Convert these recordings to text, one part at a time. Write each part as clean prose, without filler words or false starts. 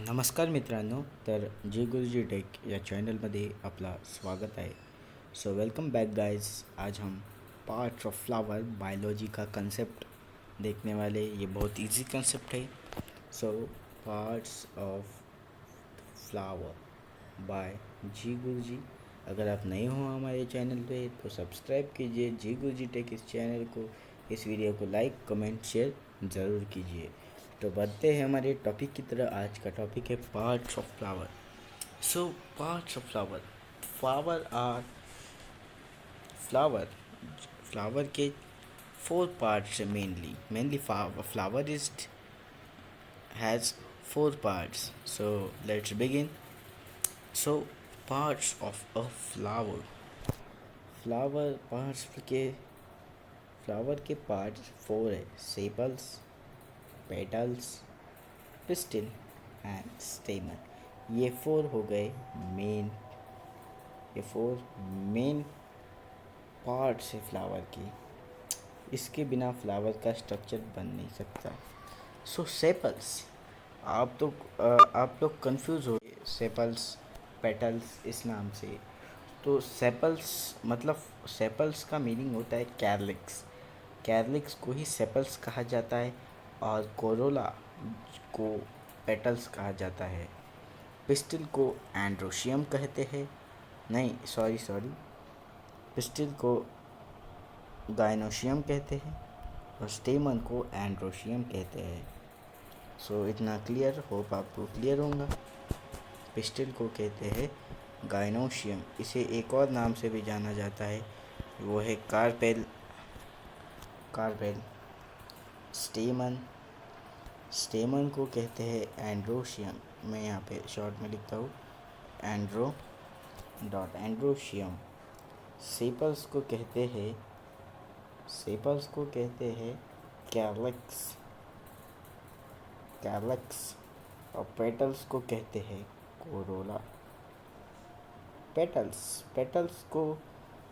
नमस्कार मित्रांनो. तर जी गुरुजी टेक या चॅनलमध्ये आपला स्वागत आहे. So welcome back guys. आज हम पार्ट्स ऑफ फ्लावर बायोलॉजी का कंसेप्ट देखने वाले. ये बहुत इजी कंसेप्ट है. सो पार्ट्स ऑफ फ्लावर बाय जी गुरुजी. अगर आप नए हो हमारे चैनल पे तो सब्सक्राइब कीजिए जी गुरुजी टेक इस चैनल को. इस वीडियो को लाइक कमेंट शेयर ज़रूर कीजिए. तो बढ़ते हैं हमारे टॉपिक की तरह. आज का टॉपिक है parts of flower. So parts of flower. Flower are flower flower के फोर पार्ट्स है mainly flower is has four parts. So let's begin. So parts of a flower. Flower parts के flower के parts four है. Sepals, petals, pistil and stamen. ये four हो गए main. ये four main parts है flower की. इसके बिना फ्लावर का स्ट्रक्चर बन नहीं सकता. So sepals. आप लोग कंफ्यूज हो गए सेपल्स पेटल्स इस नाम से. तो सेपल्स मतलब सेपल्स का मीनिंग होता है कैरलिक्स. कैरलिक्स को ही सेपल्स कहा जाता है और कोरोला को पेटल्स कहा जाता है. पिस्टिल को एंड्रोशियम कहते हैं. नहीं, सॉरी. पिस्टिल को गाइनोशियम कहते हैं और स्टेमन को एंड्रोशियम कहते हैं. सो इतना क्लियर, होप आपको क्लियर होगा. पिस्टिल को कहते हैं गाइनोशियम. इसे एक और नाम से भी जाना जाता है, वो है कार्पेल. स्टेमन को कहते हैं एंड्रोशियम. मैं यहाँ पे शॉर्ट में लिखता हूँ एंड्रोशियम. सेपल्स को कहते हैं कैरलिक्स और पेटल्स को कहते हैं कोरोला. पेटल्स को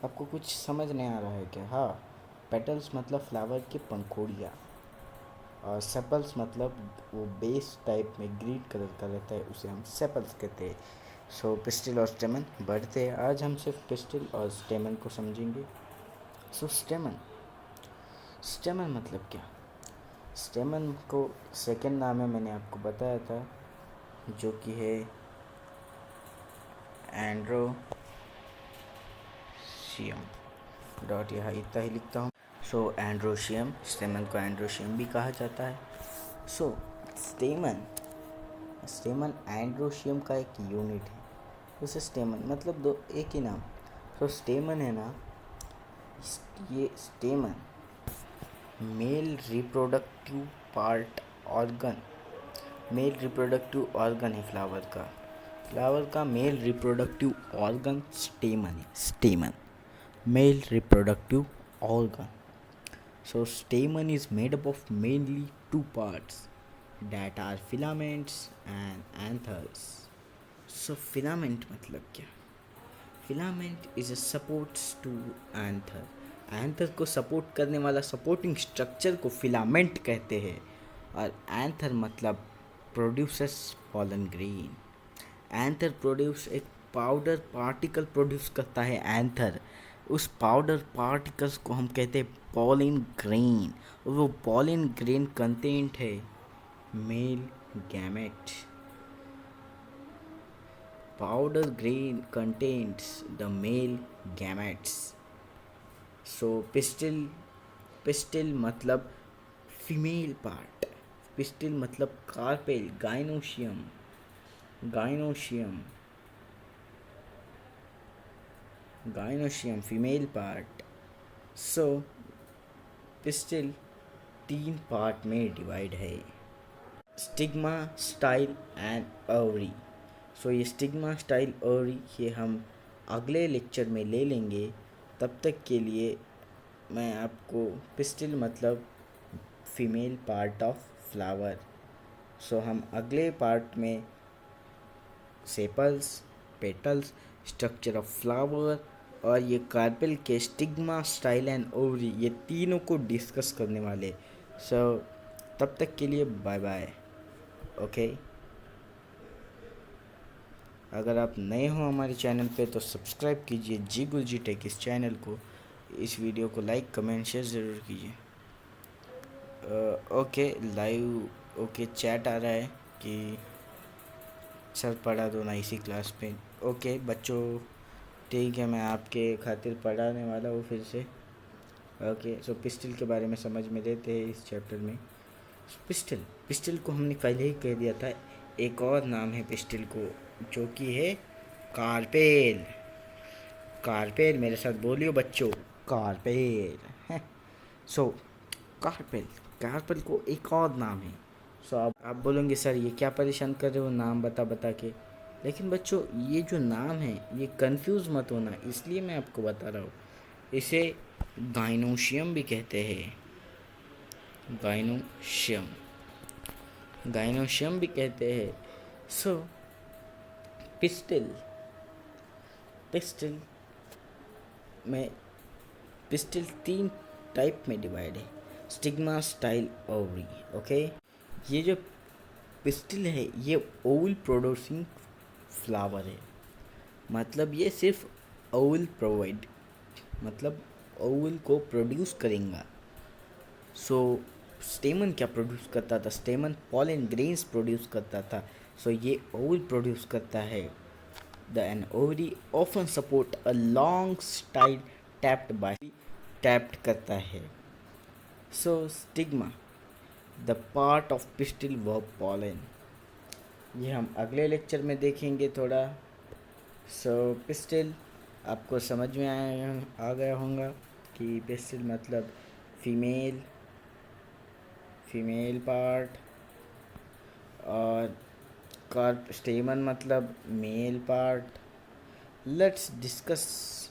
आपको कुछ समझ नहीं आ रहा है क्या? हाँ, पेटल्स मतलब फ्लावर की पंखुड़ियाँ और सेपल्स मतलब वो बेस टाइप में ग्रीन कलर का रहता है, उसे हम सेपल्स कहते हैं. सो पिस्टिल और स्टेमन बढ़ते हैं. आज हम सिर्फ पिस्टिल और स्टेमन को समझेंगे. सो स्टेमन मतलब क्या? स्टेमन को सेकेंड नाम है, मैंने आपको बताया था, जो कि है एंड्रोशियम. यहाँ इतना ही लिखता हूँ. सो एंड्रोशियम, स्टेमन को एंड्रोशियम भी कहा जाता है. सो स्टेमन एंड्रोशियम का एक यूनिट है. उसे स्टेमन मतलब दो एक ही नाम. सो स्टेमन है ना, ये स्टेमन मेल रिप्रोडक्टिव ऑर्गन है फ्लावर का male reproductive organ स्टेमन male reproductive organ. So stamen is made up of mainly two parts that are filaments and anthers. So filament मतलब क्या? Filament is a supports to anther. Anther को support करने वाला supporting structure को filament कहते हैं. और anther मतलब produces pollen grain. Anther produce एक पाउडर पार्टिकल प्रोड्यूस करता है एंथर. उस पाउडर पार्टिकल्स को हम कहते हैं पॉलिन ग्रेन. और वो पॉलिन ग्रेन कंटेंट है male gamete. Powder grain contents the male gametes. So pistil मतलब फीमेल पार्ट. पिस्टिल मतलब carpel gynoecium female part. So pistil तीन पार्ट में डिवाइड है. Stigma, style and ovary. So ये stigma, style, ovary ये हम अगले लेक्चर में ले लेंगे. तब तक के लिए मैं आपको पिस्टिल मतलब फीमेल पार्ट ऑफ फ्लावर. सो हम अगले पार्ट में sepals, petals, structure of flower और ये कार्पेल के स्टिग्मा, स्टाइल एंड ओवरी ये तीनों को डिस्कस करने वाले. सो तब तक के लिए बाय बाय. ओके. अगर आप नए हो हमारे चैनल पे तो सब्सक्राइब कीजिए जी गुरुजी टेक इस चैनल को। इस वीडियो को लाइक कमेंट शेयर ज़रूर कीजिए। ओके लाइव ओके चैट आ रहा है कि सर पढ़ा दो ना इसी क्लास पे। ओके बच्चों ठीक है, मैं आपके खातिर पढ़ाने वाला हूँ फिर से। ओके सो पिस्टल के बारे में समझ में लेते हैं इस चैप्टर में। पिस्टल पिस्टल को हमने पहले ही कह दिया था, एक और नाम है पिस्टल को जो कि है कारपेल। कारपेल मेरे साथ बोलियो बच्चों, कारपेल। सो कारपेल, कारपेल को एक और नाम है। सो आप बोलेंगे सर ये क्या परेशान कर रहे हो नाम बता बता के, लेकिन बच्चों ये जो नाम है ये कंफ्यूज मत होना, इसलिए मैं आपको बता रहा हूँ। इसे गाइनोशियम भी कहते हैं, गाइनोशियम, गाइनोशियम भी कहते हैं। सो पिस्टल, पिस्टल में पिस्टल 3 टाइप में डिवाइड है, स्टिग्मा स्टाइल ओवरी। ओके ये जो पिस्टल है ये ओवल प्रोड्यूसिंग फ्लावर है, मतलब ये सिर्फ ओवल प्रोवाइड, मतलब ओवल को प्रोड्यूस करेगा। सो स्टेमन क्या प्रोड्यूस करता था, स्टेमन पॉलन ग्रेन्स प्रोड्यूस करता था। सो ये ओवल प्रोड्यूस करता है। The an ovary often support a long style tapped by, tapped करता है। So stigma the part of pistil व पॉलन, ये हम अगले लेक्चर में देखेंगे थोड़ा। सो पिस्टल आपको समझ में आ गया होगा कि पिस्टल मतलब फीमेल, फीमेल पार्ट, और कार्प स्टेमन मतलब male part. Let's discuss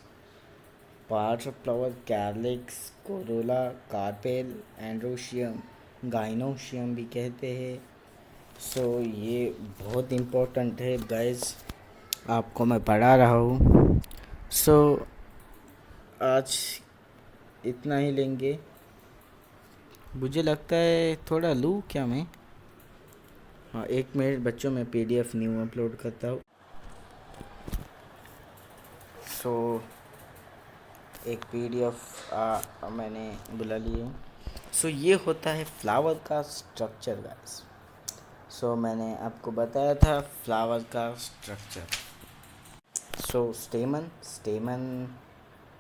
parts of flower, calyx, corolla, carpel, androecium, gynoecium भी कहते हैं। सो ये बहुत इम्पोर्टेंट है गाइस, आपको मैं पढ़ा रहा हूँ। सो आज इतना ही लेंगे, मुझे लगता है थोड़ा लूँ क्या मैं। हाँ 1 मिनट बच्चों, मैं PDF न्यू अपलोड करता हूँ। सो एक PDF मैंने बुला ली हूँ। सो ये होता है फ्लावर का स्ट्रक्चर गाइस। सो मैंने आपको बताया था फ्लावर का स्ट्रक्चर। सो स्टेमन,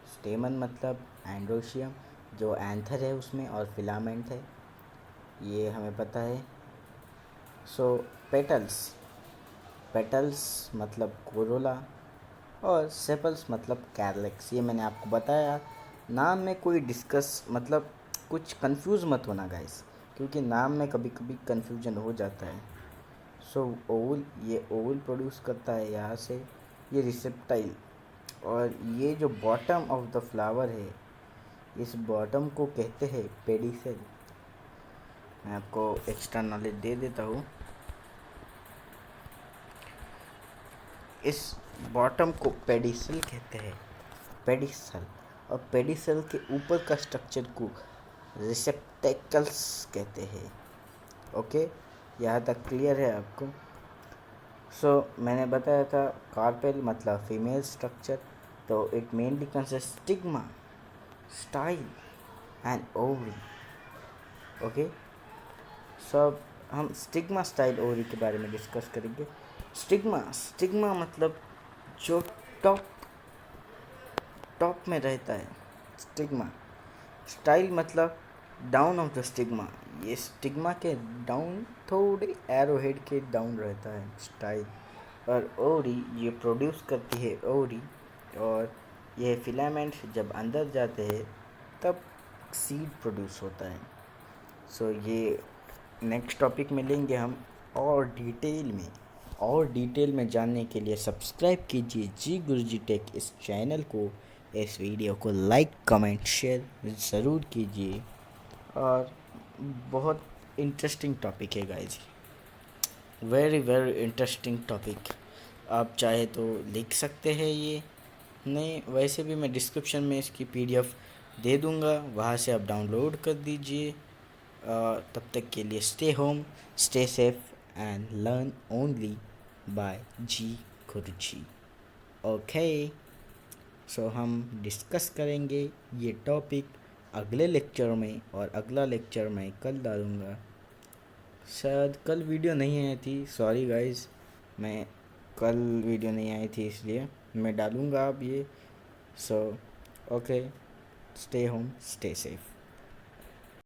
स्टेमन मतलब एंड्रोशियम जो एंथर है उसमें, और फिलामेंट है, ये हमें पता है। सो पेटल्स, पेटल्स मतलब कोरोला, और सेपल्स मतलब कैरलिक्स, ये मैंने आपको बताया। नाम में कोई डिस्कस मतलब कुछ कंफ्यूज मत होना गाइस, क्योंकि नाम में कभी कभी कंफ्यूजन हो जाता है। सो ओवल, ये ओवल प्रोड्यूस करता है यहाँ से, ये रिसेप्टाइल, और ये जो बॉटम ऑफ द फ्लावर है इस बॉटम को कहते हैं पेडिसेल। मैं आपको एक्स्ट्रा नॉलेज दे देता हूँ, इस बॉटम को पेडिसल कहते हैं, पेडिसल, और पेडिसल के ऊपर का स्ट्रक्चर को रिसेप्टेकल्स कहते हैं। ओके यहाँ तक क्लियर है आपको। सो मैंने बताया था कार्पेल मतलब फीमेल स्ट्रक्चर, तो it mainly consist stigma, style and ovary. Okay so हम स्टिग्मा स्टाइल ओवरी के बारे में डिस्कस करेंगे। स्टिग्मा, स्टिग्मा मतलब जो टॉप में रहता है, स्टिग्मा। स्टाइल मतलब डाउन ऑफ द स्टिग्मा, ये स्टिग्मा के डाउन, थोड़े एरोहेड के डाउन रहता है स्टाइल। और ओवरी ये प्रोड्यूस करती है ओवरी, और ये फिलामेंट्स जब अंदर जाते हैं तब सीड प्रोड्यूस होता है। सो ये नेक्स्ट टॉपिक में लेंगे हम, और डिटेल में जानने के लिए सब्सक्राइब कीजिए जी गुरुजी टेक इस चैनल को। इस वीडियो को लाइक कमेंट शेयर ज़रूर कीजिए, और बहुत इंटरेस्टिंग टॉपिक है गाइस, वेरी इंटरेस्टिंग टॉपिक। आप चाहे तो लिख सकते हैं ये, नहीं वैसे भी मैं डिस्क्रिप्शन में इसकी PDF दे दूँगा, वहाँ से आप डाउनलोड कर दीजिए। तब तक के लिए stay home, stay safe and learn only by G Khurchi. Okay, सो हम डिस्कस करेंगे ये टॉपिक अगले लेक्चर में, और अगला लेक्चर मैं कल डालूँगा। शायद कल वीडियो नहीं आई थी, सॉरी गाइस, मैं कल वीडियो नहीं आई थी इसलिए मैं डालूँगा अब ये। So okay, stay home, stay safe.